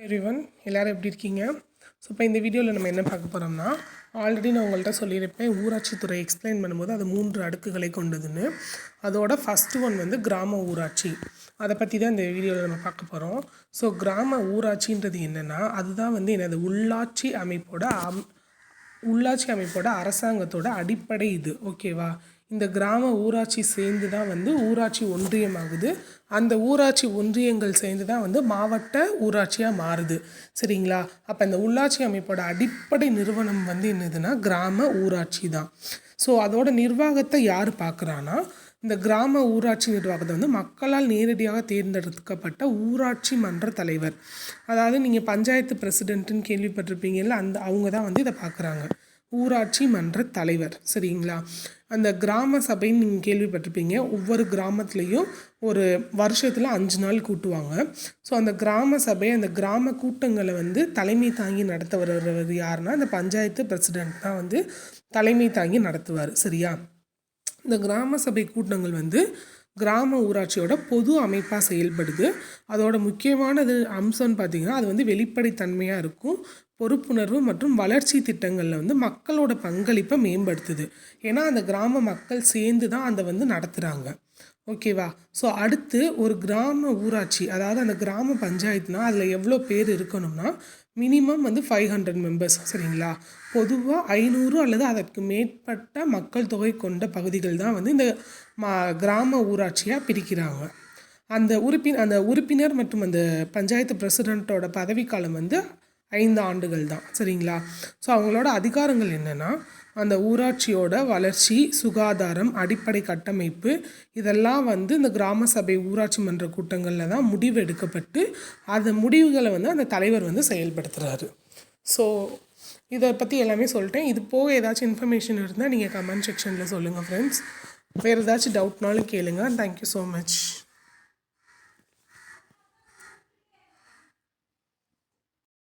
Everyone எல்லோரும் எப்படி இருக்கீங்க? ஸோ இப்போ இந்த வீடியோவில் நம்ம என்ன பார்க்க போகிறோம்னா, ஆல்ரெடி நான் உங்கள்கிட்ட சொல்லியிருப்பேன், ஊராட்சித்துறை எக்ஸ்பிளைன் பண்ணும்போது அது 3 அடுக்குகளை கொண்டதுன்னு. அதோட ஃபஸ்ட்டு ஒன் வந்து கிராம ஊராட்சி. அதை பற்றி தான் இந்த வீடியோவில் நம்ம பார்க்க போகிறோம். ஸோ கிராம ஊராட்சின்றது என்னென்னா, அதுதான் வந்து என்னது உள்ளாட்சி அமைப்போட அரசாங்கத்தோட அடிப்படை இது. ஓகேவா? இந்த கிராம ஊராட்சி சேர்ந்து தான் வந்து ஊராட்சி ஒன்றியம் ஆகுது. அந்த ஊராட்சி ஒன்றியங்கள் சேர்ந்து தான் வந்து மாவட்ட ஊராட்சியாக மாறுது. சரிங்களா? அப்போ இந்த உள்ளாட்சி அமைப்போட அடிப்படை நிறுவனம் வந்து என்னதுன்னா கிராம ஊராட்சி தான். ஸோ அதோட நிர்வாகத்தை யார் பார்க்குறான்னா, இந்த கிராம ஊராட்சி நிர்வாகத்தை வந்து மக்களால் நேரடியாக தேர்ந்தெடுக்கப்பட்ட ஊராட்சி மன்ற தலைவர், அதாவது நீங்கள் பஞ்சாயத்து பிரசிடென்ட்டுன்னு கேள்விப்பட்டிருப்பீங்கல்ல, அவங்க தான் வந்து இதை பார்க்குறாங்க. ஊராட்சி மன்ற தலைவர். சரிங்களா? அந்த கிராம சபைன்னு நீங்கள் கேள்விப்பட்டிருப்பீங்க. ஒவ்வொரு கிராமத்துலேயும் ஒரு வருஷத்தில் 5 நாள் கூட்டுவாங்க. ஸோ அந்த கிராம சபை, அந்த கிராம கூட்டங்களை வந்து தலைமை தாங்கி நடத்த வருவர் யாருன்னா, இந்த பஞ்சாயத்து பிரசிடென்ட் தான் வந்து தலைமை தாங்கி நடத்துவார். சரியா? இந்த கிராம சபை கூட்டங்கள் வந்து கிராம ஊராட்சியோட பொது அமைப்பாக செயல்படுது. அதோட முக்கியமானது அம்சம்னு பார்த்திங்கன்னா, அது வந்து வெளிப்படைத்தன்மையாக இருக்கும், பொறுப்புணர்வு மற்றும் வளர்ச்சி திட்டங்களில் வந்து மக்களோட பங்களிப்பை மேம்படுத்துது. ஏன்னா அந்த கிராம மக்கள் சேர்ந்து தான் அதை வந்து நடத்துகிறாங்க. ஓகேவா? ஸோ அடுத்து ஒரு கிராம ஊராட்சி, அதாவது அந்த கிராம பஞ்சாயத்துனால் அதில் எவ்வளோ பேர் இருக்கணும்னா, மினிமம் வந்து 500 மெம்பர்ஸ். சரிங்களா? பொதுவாக 500 அல்லது அதற்கு மேற்பட்ட மக்கள் தொகை கொண்ட பகுதிகள் தான் வந்து இந்த கிராம ஊராட்சியாக பிரிக்கிறாங்க. அந்த உறுப்பினர் மற்றும் அந்த பஞ்சாயத்து பிரசிடெண்ட்டோட பதவிக்காலம் வந்து 5 ஆண்டுகள் தான். சரிங்களா? ஸோ அவங்களோட அதிகாரங்கள் என்னென்னா, அந்த ஊராட்சியோட வளர்ச்சி, சுகாதாரம், அடிப்படை கட்டமைப்பு இதெல்லாம் வந்து இந்த கிராம சபை ஊராட்சி மன்ற கூட்டங்களில் தான் முடிவு எடுக்கப்பட்டு அந்த முடிவுகளை வந்து அந்த தலைவர் வந்து செயல்படுத்துகிறாரு. ஸோ இதை பற்றி எல்லாமே சொல்லிட்டேன். இது போக ஏதாச்சும் இன்ஃபர்மேஷன் இருந்தால் நீங்கள் கமெண்ட் செக்ஷனில் சொல்லுங்கள் ஃப்ரெண்ட்ஸ். வேறு ஏதாச்சும் டவுட்னாலும் கேளுங்க. Thank you so much.